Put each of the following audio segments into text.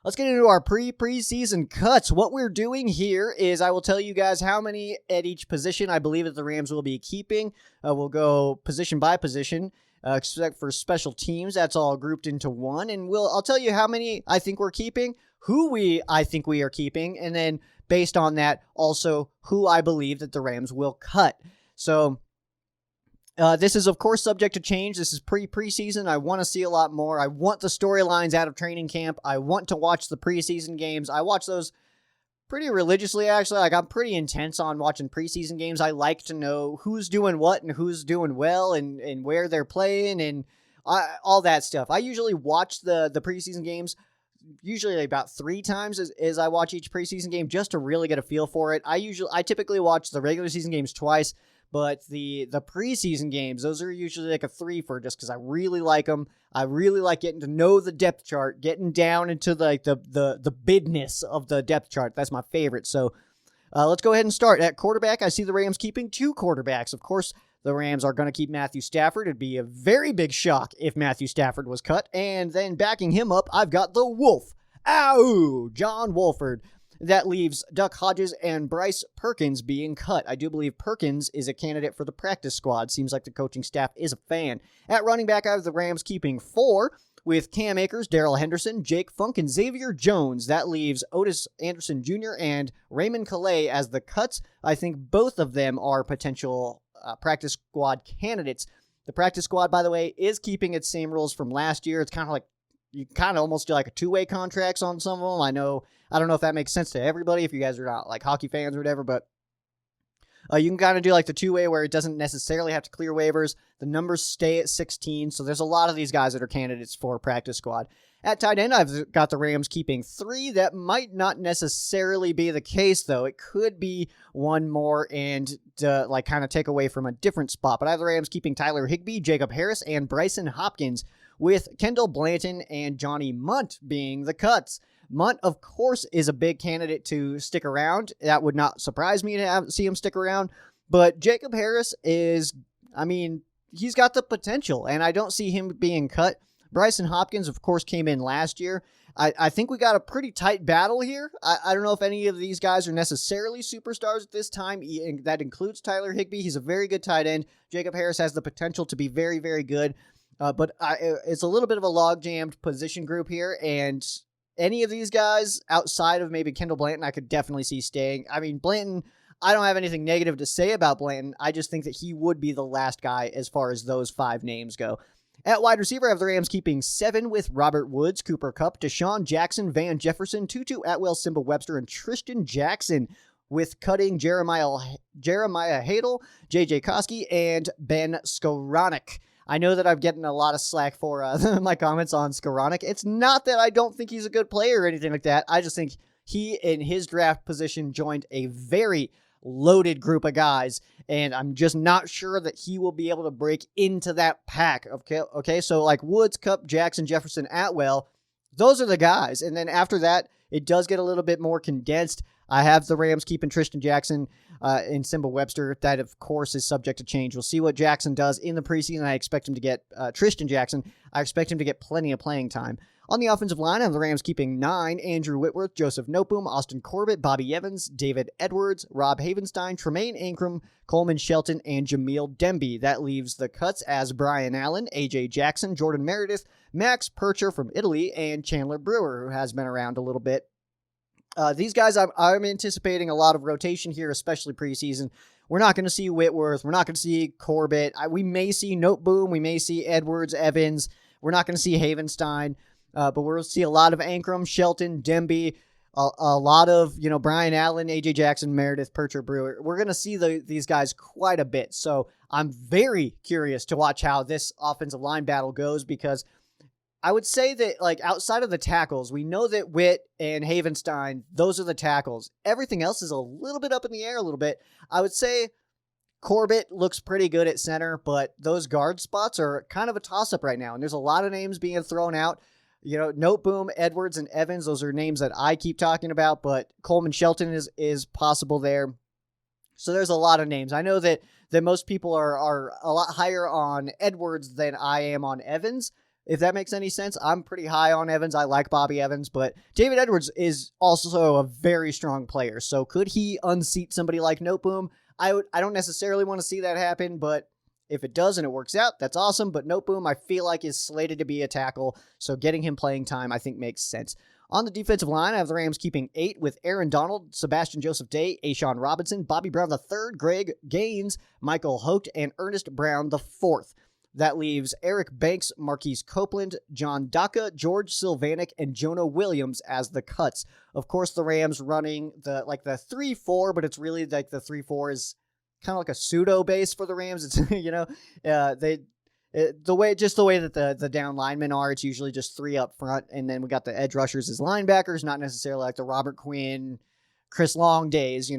Let's get into our pre-preseason cuts. What we're doing here is I will tell you guys how many at each position I believe that the Rams will be keeping. We'll go position by position, except for special teams. That's all grouped into one. And I'll tell you how many I think we're keeping, I think we are keeping, and then based on that, also who I believe that the Rams will cut. So this is, of course, subject to change. This is pre-preseason. I want to see a lot more. I want the storylines out of training camp. I want to watch the preseason games. I watch those pretty religiously, actually. Like, I'm pretty intense on watching preseason games. I like to know who's doing what and who's doing well and where they're playing and all that stuff. I usually watch the preseason games usually about 3 times as I watch each preseason game just to really get a feel for it. I typically watch the regular season games twice. But the preseason games, those are usually like a 3-fer just because I really like them. I really like getting to know the depth chart, getting down into the bidness of the depth chart. That's my favorite. So let's go ahead and start. At quarterback, I see the Rams keeping 2 quarterbacks. Of course, the Rams are going to keep Matthew Stafford. It'd be a very big shock if Matthew Stafford was cut. And then backing him up, I've got the Wolf. Ow! John Wolford. That leaves Duck Hodges and Bryce Perkins being cut. I do believe Perkins is a candidate for the practice squad. Seems like the coaching staff is a fan. At running back, I have the Rams keeping 4 with Cam Akers, Darrell Henderson, Jake Funk, and Xavier Jones. That leaves Otis Anderson Jr. and Raymond Calais as the cuts. I think both of them are potential practice squad candidates. The practice squad, by the way, is keeping its same rules from last year. It's kind of like you kind of almost do like a 2-way contracts on some of them. I don't know if that makes sense to everybody, if you guys are not like hockey fans or whatever, but you can kind of do like the 2-way where it doesn't necessarily have to clear waivers. The numbers stay at 16, so there's a lot of these guys that are candidates for practice squad. At tight end, I've got the Rams keeping 3. That might not necessarily be the case, though. It could be one more and kind of take away from a different spot. But I have the Rams keeping Tyler Higbee, Jacob Harris, and Bryson Hopkins, with Kendall Blanton and Johnny Munt being the cuts. Munt, of course, is a big candidate to stick around. That would not surprise me to see him stick around. But Jacob Harris he's got the potential, and I don't see him being cut. Bryson Hopkins, of course, came in last year. I think we got a pretty tight battle here. I don't know if any of these guys are necessarily superstars at this time. That includes Tyler Higbee. He's a very good tight end. Jacob Harris has the potential to be very, very good. But it's a little bit of a log-jammed position group here, and any of these guys outside of maybe Kendall Blanton, I could definitely see staying. I mean, Blanton, I don't have anything negative to say about Blanton. I just think that he would be the last guy as far as those 5 names go. At wide receiver, I have the Rams keeping 7 with Robert Woods, Cooper Kupp, Deshaun Jackson, Van Jefferson, Tutu Atwell, Simba Webster, and Tristan Jackson, with cutting Jeremiah Hadel, J.J. Koski, and Ben Skoranek. I know that I'm getting a lot of slack for my comments on Skoranek. It's not that I don't think he's a good player or anything like that. I just think he, in his draft position, joined a very loaded group of guys, and I'm just not sure that he will be able to break into that pack. Okay, so like Woods, Kupp, Jackson, Jefferson, Atwell, those are the guys. And then after that, it does get a little bit more condensed. I have the Rams keeping Tristan Jackson and Simba Webster. That, of course, is subject to change. We'll see what Jackson does in the preseason. I expect him to get Tristan Jackson. I expect him to get plenty of playing time. On the offensive line, I have the Rams keeping 9. Andrew Whitworth, Joseph Noteboom, Austin Corbett, Bobby Evans, David Edwards, Rob Havenstein, Tremaine Ankrum, Coleman Shelton, and Jameel Demby. That leaves the cuts as Brian Allen, A.J. Jackson, Jordan Meredith, Max Percher from Italy, and Chandler Brewer, who has been around a little bit. These guys, I'm anticipating a lot of rotation here, especially preseason. We're not going to see Whitworth. We're not going to see Corbett. We may see Noteboom. We may see Edwards, Evans. We're not going to see Havenstein. But we'll see a lot of Ankrum, Shelton, Demby, a lot of, Brian Allen, A.J. Jackson, Meredith, Percher, Brewer. We're going to see these guys quite a bit. So I'm very curious to watch how this offensive line battle goes, because I would say that, like, outside of the tackles, we know that Witt and Havenstein, those are the tackles. Everything else is a little bit up in the air a little bit. I would say Corbett looks pretty good at center, but those guard spots are kind of a toss-up right now, and there's a lot of names being thrown out. Noteboom, Edwards, and Evans, those are names that I keep talking about, but Coleman Shelton is possible there. So there's a lot of names. I know that most people are a lot higher on Edwards than I am on Evans. if that makes any sense. I'm pretty high on Evans. I like Bobby Evans, but David Edwards is also a very strong player. So could he unseat somebody like Noteboom? I don't necessarily want to see that happen, but if it does and it works out, that's awesome. But Noteboom, I feel like, is slated to be a tackle, so getting him playing time, I think, makes sense. On the defensive line, I have the Rams keeping 8 with Aaron Donald, Sebastian Joseph Day, Ashawn Robinson, Bobby Brown III, Greg Gaines, Michael Holt, and Ernest Brown IV. That leaves Eric Banks, Marquise Copeland, John Daka, George Sylvanik, and Jonah Williams as the cuts. Of course, the Rams running the 3-4, but it's really like the 3-4 is kind of like a pseudo base for the Rams. It's the way that the down linemen are, it's usually just 3 up front, and then we got the edge rushers as linebackers, not necessarily like the Robert Quinn, Chris Long days,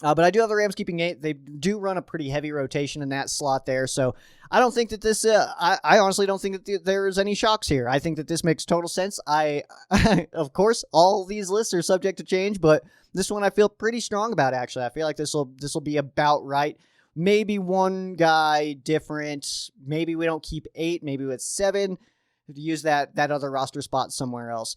But I do have the Rams keeping 8. They do run a pretty heavy rotation in that slot there, so I don't think that this. I honestly don't think that there's any shocks here. I think that this makes total sense. Of course, all these lists are subject to change, but this one I feel pretty strong about. Actually, I feel like this will be about right. Maybe one guy different. Maybe we don't keep 8. Maybe it's 7. Use that other roster spot somewhere else.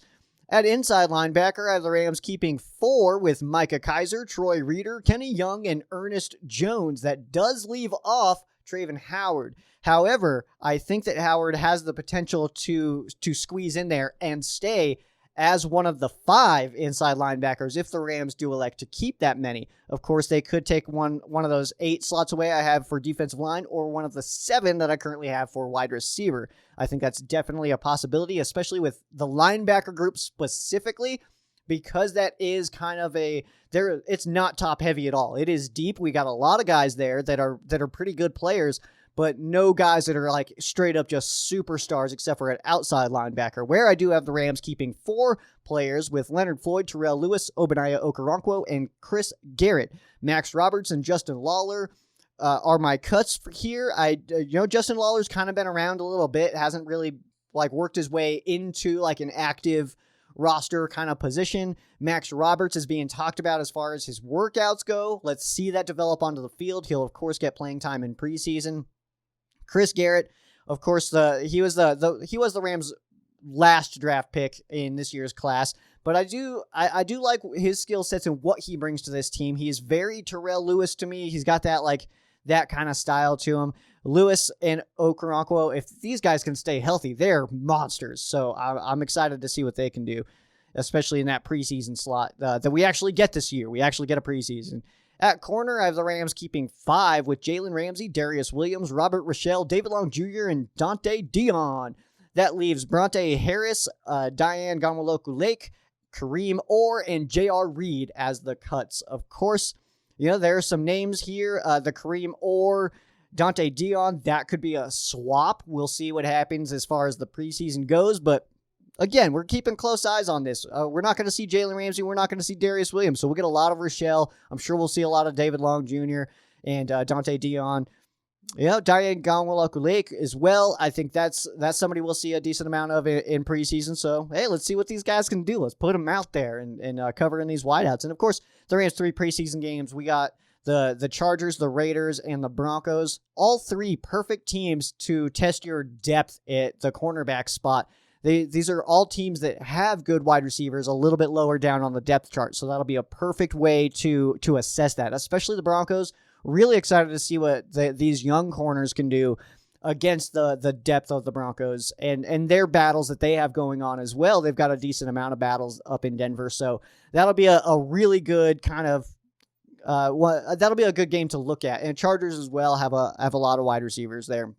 At inside linebacker, I have the Rams keeping 4 with Micah Kaiser, Troy Reeder, Kenny Young, and Ernest Jones. That does leave off Traven Howard. However, I think that Howard has the potential to squeeze in there and stay as one of the 5 inside linebackers if the Rams do elect to keep that many. Of course, they could take one of those 8 slots away I have for defensive line, or one of the 7 that I currently have for wide receiver. I think that's definitely a possibility, especially with the linebacker group specifically, because that is kind of it's not top heavy at all. It is deep. We got a lot of guys there that are pretty good players, but no guys that are like straight up just superstars except for an outside linebacker, where I do have the Rams keeping 4 players with Leonard Floyd, Terrell Lewis, Obadiah Okoronkwo, and Chris Garrett. Max Roberts and Justin Lawler are my cuts for here. Justin Lawler's kind of been around a little bit, hasn't really worked his way into an active roster kind of position. Max Roberts is being talked about as far as his workouts go. Let's see that develop onto the field. He'll of course get playing time in preseason. Chris Garrett, of course, he was the Rams' last draft pick in this year's class, but I do like his skill sets and what he brings to this team. He's very Terrell Lewis to me. He's got that kind of style to him. Lewis and Okoronkwo, if these guys can stay healthy, they're monsters. So I'm excited to see what they can do, especially in that preseason slot that we actually get this year. We actually get a preseason. At corner, I have the Rams keeping 5 with Jalen Ramsey, Darius Williams, Robert Rochelle, David Long Jr., and Dante Dion. That leaves Bronte Harris, Diane Gonwaloku-Lake, Kareem Orr, and J.R. Reed as the cuts. Of course, there are some names here. The Kareem Orr, Dante Dion, that could be a swap. We'll see what happens as far as the preseason goes, but again, we're keeping close eyes on this. We're not going to see Jalen Ramsey. We're not going to see Darius Williams. So we'll get a lot of Rochelle. I'm sure we'll see a lot of David Long Jr. and Dante Dion. Diane Gonwaloku-Lake as well. I think that's somebody we'll see a decent amount of in preseason. So, hey, let's see what these guys can do. Let's put them out there and cover in these wideouts. And, of course, the Rams' 3 preseason games. We got the Chargers, the Raiders, and the Broncos. All 3 perfect teams to test your depth at the cornerback spot. These are all teams that have good wide receivers a little bit lower down on the depth chart, so that'll be a perfect way to assess that, especially the Broncos. Really excited to see what these young corners can do against the depth of the Broncos and their battles that they have going on as well. They've got a decent amount of battles up in Denver, so that'll be a really good kind of that'll be a good game to look at. And Chargers as well have a lot of wide receivers there.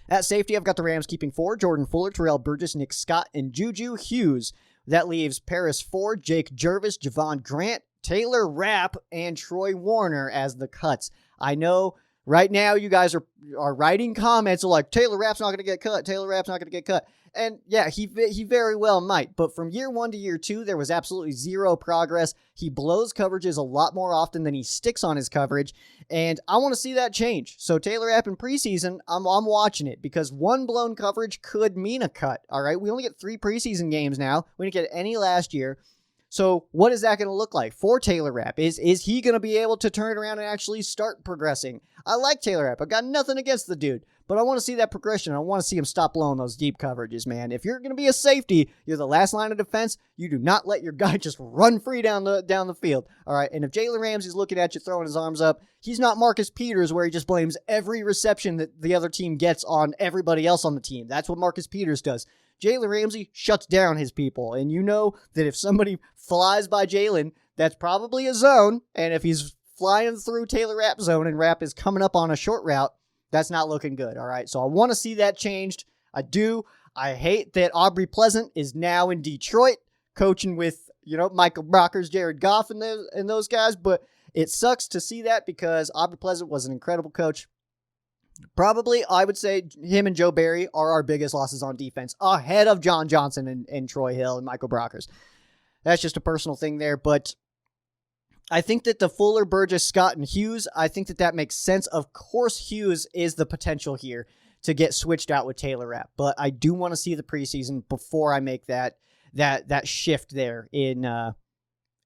At safety, I've got the Rams keeping 4, Jordan Fuller, Terrell Burgess, Nick Scott, and Juju Hughes. That leaves Paris Ford, Jake Jervis, Javon Grant, Taylor Rapp, and Troy Warner as the cuts. I know right now you guys are writing comments like, Taylor Rapp's not going to get cut, Taylor Rapp's not going to get cut. And yeah, he very well might. But from year 1 to year 2, there was absolutely zero progress. He blows coverages a lot more often than he sticks on his coverage. And I want to see that change. So Taylor Rapp in preseason, I'm watching it because one blown coverage could mean a cut. All right. We only get 3 preseason games now. We didn't get any last year. So what is that going to look like for Taylor Rapp? Is he going to be able to turn it around and actually start progressing? I like Taylor Rapp. I got nothing against the dude, but I want to see that progression. I want to see him stop blowing those deep coverages, man. If you're going to be a safety, you're the last line of defense. You do not let your guy just run free down the field. All right. And if Jalen Ramsey's looking at you throwing his arms up, he's not Marcus Peters where he just blames every reception that the other team gets on everybody else on the team. That's what Marcus Peters does. Jalen Ramsey shuts down his people. And you know that if somebody flies by Jalen, that's probably a zone. And if he's flying through Taylor Rapp's zone and Rapp is coming up on a short route, that's not looking good. All right. So I want to see that changed. I do. I hate that Aubrey Pleasant is now in Detroit coaching with, Michael Brockers, Jared Goff and those guys. But it sucks to see that because Aubrey Pleasant was an incredible coach. Probably, I would say him and Joe Barry are our biggest losses on defense, ahead of John Johnson and Troy Hill and Michael Brockers. That's just a personal thing there, but I think that the Fuller, Burgess, Scott, and Hughes, I think that makes sense. Of course, Hughes is the potential here to get switched out with Taylor Rapp, but I do want to see the preseason before I make that shift there in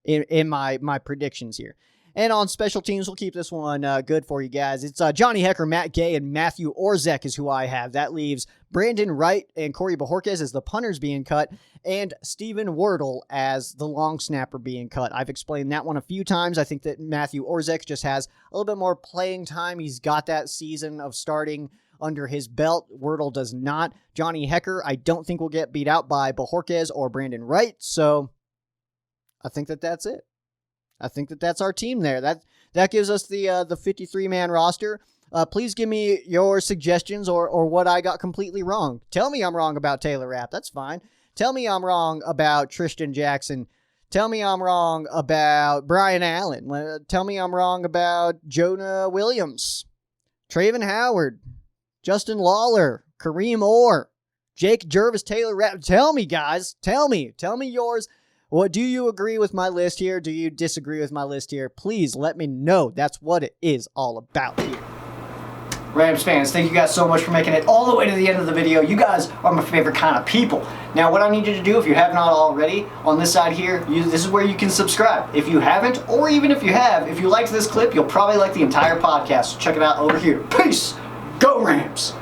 my predictions here. And on special teams, we'll keep this one good for you guys. It's Johnny Hecker, Matt Gay, and Matthew Orzek is who I have. That leaves Brandon Wright and Corey Bajorquez as the punters being cut, and Steven Wordle as the long snapper being cut. I've explained that one a few times. I think that Matthew Orzek just has a little bit more playing time. He's got that season of starting under his belt. Wordle does not. Johnny Hecker, I don't think will get beat out by Bajorquez or Brandon Wright, so I think that's it. I think that's our team there. That gives us the 53-man roster. Please give me your suggestions or what I got completely wrong. Tell me I'm wrong about Taylor Rapp. That's fine. Tell me I'm wrong about Tristan Jackson. Tell me I'm wrong about Brian Allen. Tell me I'm wrong about Jonah Williams, Traven Howard, Justin Lawler, Kareem Orr, Jake Jervis, Taylor Rapp. Tell me, guys. Tell me yours. What do you agree with my list here? Do you disagree with my list here? Please let me know. That's what it is all about here. Rams fans, thank you guys so much for making it all the way to the end of the video. You guys are my favorite kind of people. Now, what I need you to do, if you have not already, on this side here, this is where you can subscribe. If you haven't, or even if you have, if you liked this clip, you'll probably like the entire podcast. So check it out over here. Peace. Go Rams.